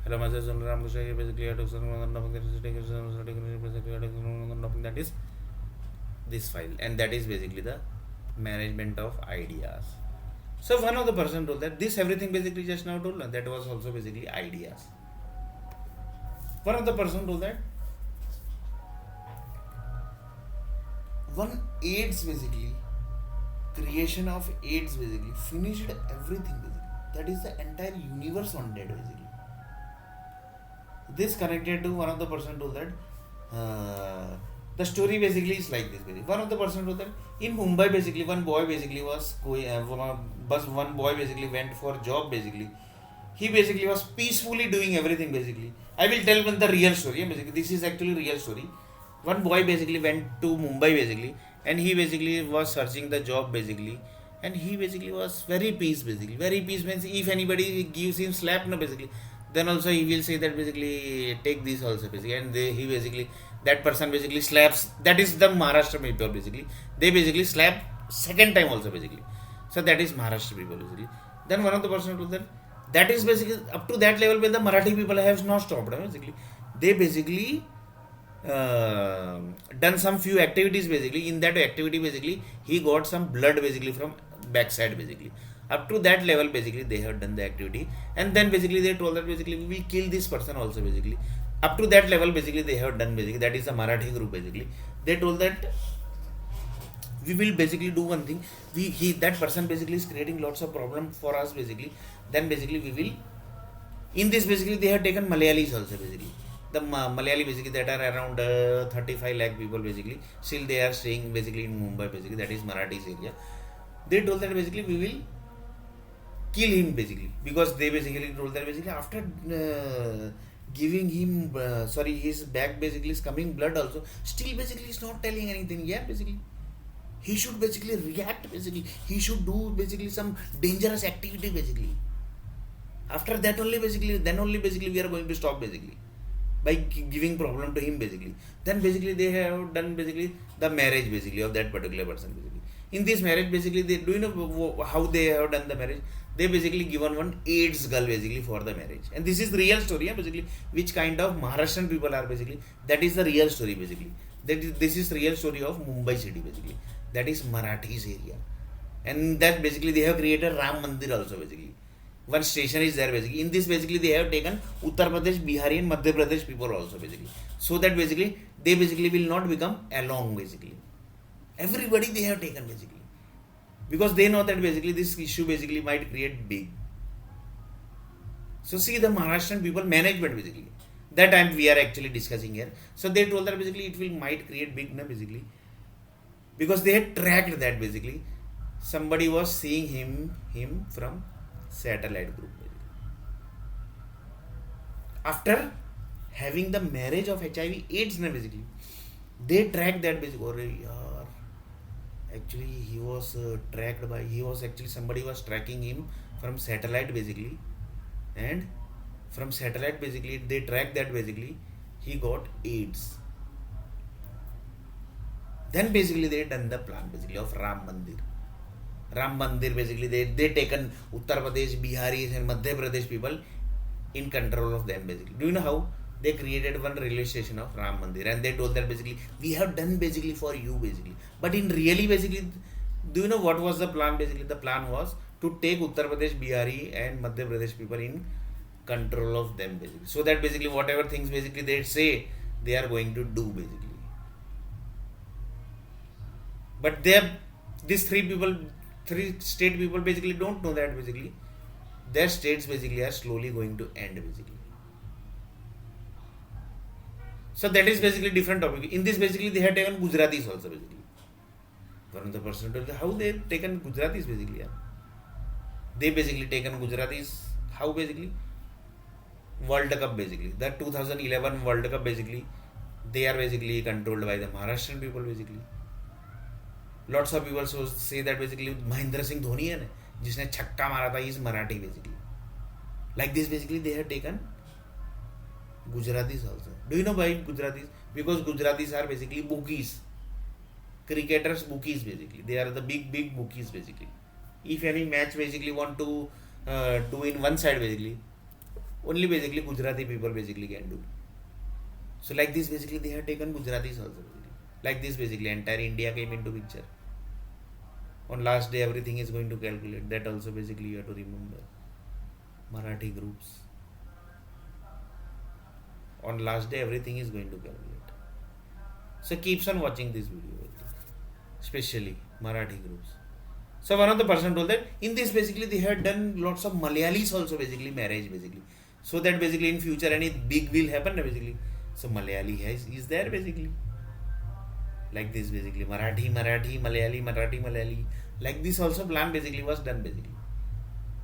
Hello, myself Sunil Ramakrishna. Basically, I took some that is this file, and that is basically the management of ideas. So one of the person told that this everything basically just now told that was also basically ideas. One of the person told that one AIDS basically creation of AIDS basically finished everything basically. That is the entire universe on that basically. This connected to one of the person told that the story basically is like this basically. One of the person told that in Mumbai basically one boy basically was going but one boy basically went for job basically. He basically was peacefully doing everything basically. I will tell one the real story. Basically, this is actually real story. One boy basically went to Mumbai basically, and he basically was searching the job basically, and he basically was very peace basically. Very peace means if anybody gives him slap no basically, then also he will say that basically take this also basically, and he basically that person basically slaps. That is the Maharashtra people basically. They basically slap second time also basically. So that is Maharashtra people basically. Then one of the person told that that is basically up to that level where the Marathi people have not stopped basically. They basically uh, done some few activities basically. In that activity basically he got some blood basically from backside basically. Up to that level basically they have done the activity, and then basically they told that basically we will kill this person also basically. Up to that level basically they have done basically. That is the Marathi group basically. They told that we will basically do one thing. We he that person basically is creating lots of problem for us basically. Then basically we will, in this basically they have taken Malayalis also basically. The Malayali basically that are around 35 lakh people basically. Still they are staying basically in Mumbai basically. That is Marathis area. They told that basically we will kill him basically, because they basically told that basically after giving him sorry his back basically is coming blood also, still basically is not telling anything. Yeah, basically he should basically react basically. He should do basically some dangerous activity basically. After that only basically, then only basically we are going to stop basically by giving problem to him basically. Then basically they have done basically the marriage basically of that particular person basically. In this marriage basically they do you know how they have done the marriage. They basically given one AIDS girl basically for the marriage, and this is the real story. Yeah, basically which kind of Maharashtrian people are basically, that is the real story basically. This is real story of Mumbai city basically. That is Marathis area, and that basically they have created Ram Mandir also basically. One station is there basically. In this basically they have taken Uttar Pradesh, Bihari and Madhya Pradesh people also basically, so that basically they basically will not become along basically. Everybody they have taken basically, because they know that basically this issue basically might create big. So see the Maharashtrian people management basically, that time we are actually discussing here. So they told that basically it will might create big na basically, because they had tracked that basically. Somebody was seeing him from satellite group basically. After having the marriage of HIV AIDS na basically, they tracked that basically. Or yaar, actually he was tracked by, he was actually somebody was tracking him from satellite basically, and from satellite basically they tracked that basically he got AIDS. Then basically they done the plan basically of Ram Mandir. Ram Mandir basically they taken Uttar Pradesh, Biharis and Madhya Pradesh people in control of them basically. Do you know how? They created one railway station of Ram Mandir, and they told that basically we have done basically for you basically. But in really basically, do you know what was the plan basically? The plan was to take Uttar Pradesh, Bihari and Madhya Pradesh people in control of them basically. So that basically whatever things basically they say they are going to do basically. But they these three people, three state people basically don't know that basically their states basically are slowly going to end basically. So that is basically different topic. In this basically they have taken Gujaratis also basically. One of the person told how they have taken Gujaratis basically. Yeah. They basically taken Gujaratis how basically World Cup basically. That 2011 World Cup basically they are basically controlled by the Maharashtrian people basically. Lots of people so say that basically Mahendra Singh Dhoni है ना जिसने छक्का मारा था is Marathi basically. Like this basically they have taken Gujaratis also. Do you know why Gujaratis? Because Gujaratis are basically bookies. Cricketers bookies basically. They are the big bookies basically. If any match basically want to do in one side basically, Only basically Gujarati people basically can do. So like this basically they have taken Gujaratis also basically. Like this basically entire India came into picture. On last day everything is going to calculate. That also basically you have to remember. Marathi groups. On last day everything is going to calculate. So keeps on watching this video, especially Marathi groups. So one of the person told that in this basically they had done lots of Malayalis also basically marriage basically. So that basically in future any big will happen basically. So Malayali is there basically. Like this basically Marathi, Malayali. Like this also plan basically was done basically.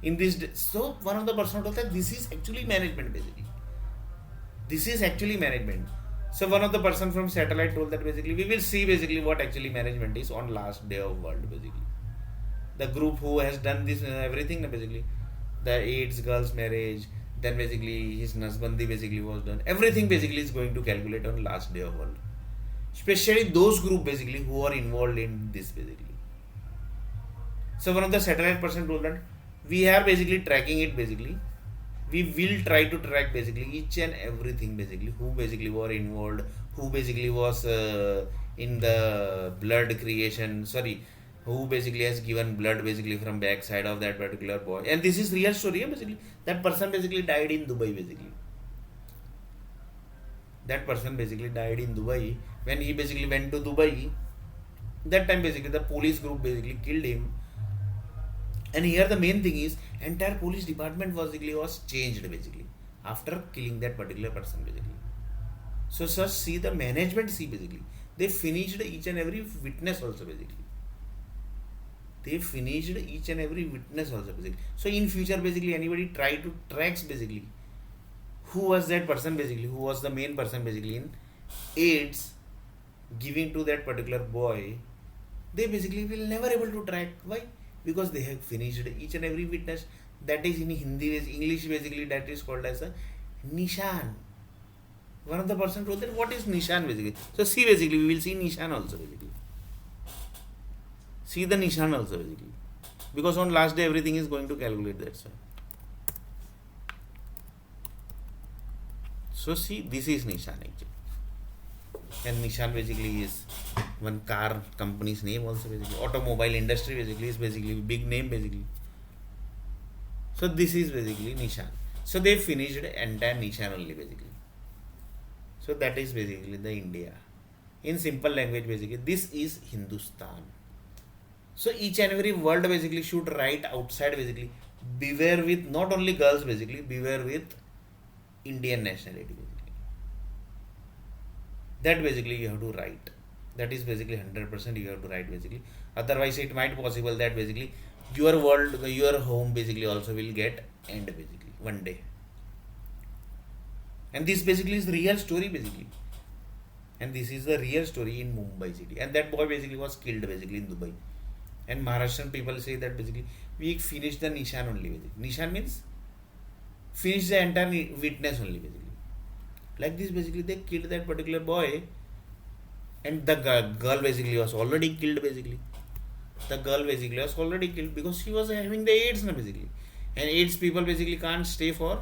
In this so one of the person told that this is actually management basically. This is actually management. So one of the person from satellite told that basically we will see basically what actually management is on last day of world basically. The group who has done this everything basically, the AIDS girls marriage, then basically his Nasbandi basically was done. Everything basically is going to calculate on last day of world. Especially those group basically who are involved in this basically. So one of the satellite person told that we are basically tracking it basically. We will try to track basically each and everything basically who basically were involved, who basically was in the blood creation, who basically has given blood basically from backside of that particular boy. And this is real story basically. That person basically died in Dubai basically. That person basically died in Dubai. When he basically went to Dubai, that time basically the police group basically killed him. And here the main thing is entire police department basically was changed basically after killing that particular person basically. So such see the management see basically they finished each and every witness also basically. They finished each and every witness also basically. So in future basically anybody try to tracks basically who was that person basically, who was the main person basically in AIDS giving to that particular boy, they basically will never able to track. Why? Because they have finished each and every witness. That is in Hindi, English basically that is called as a Nishan. One of the person told that what is Nishan basically. So see basically we will see Nishan also basically. See the Nishan also basically. Because on last day everything is going to calculate that. So see this is Nishan actually. And Nishan basically is one car company's name also basically. Automobile industry basically is basically big name basically. So this is basically Nishan. So they finished entire Nishan only basically. So that is basically the India. In simple language basically this is Hindustan. So each and every word basically should write outside basically. Beware with not only girls basically, beware with Indian nationality basically. That basically you have to write. That is basically 100% you have to write basically. Otherwise it might possible that basically your world, your home basically also will get end basically one day. And this basically is real story basically. And this is the real story in Mumbai city. And that boy basically was killed basically in Dubai. And Maharashtrian people say that basically we finished the Nishan only basically. Nishan means finish the entire witness only basically. Like this basically they killed that particular boy. And the girl basically was already killed basically. The girl basically was already killed because she was having the AIDS basically. And AIDS people basically can't stay for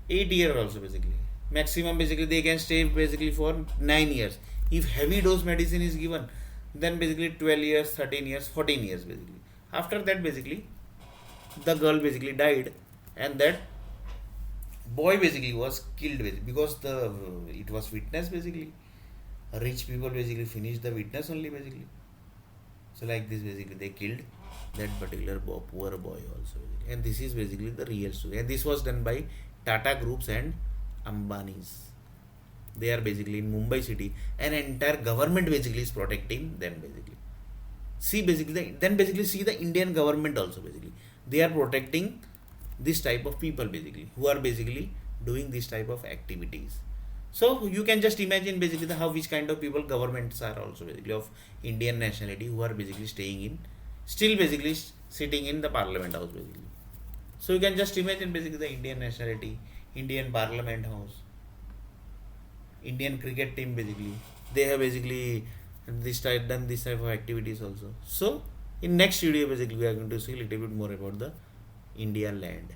8 years also basically. Maximum basically they can stay basically for 9 years. If heavy dose medicine is given, then basically 12 years, 13 years, 14 years basically. After that basically the girl basically died and that boy basically was killed basically because it was witness basically. Rich people basically finished the witness only basically. So like this basically they killed that particular poor boy also basically. And this is basically the real story. And this was done by Tata Groups and Ambani's. They are basically in Mumbai city and entire government basically is protecting them basically. See basically then basically see the Indian government also basically. They are protecting this type of people basically who are basically doing this type of activities. So you can just imagine basically how which kind of people governments are also basically of Indian nationality who are basically staying in still basically sitting in the parliament house basically. So you can just imagine basically the Indian nationality, Indian parliament house, Indian cricket team basically. They have basically done this type of activities also. So in next video basically we are going to see a little bit more about the India land.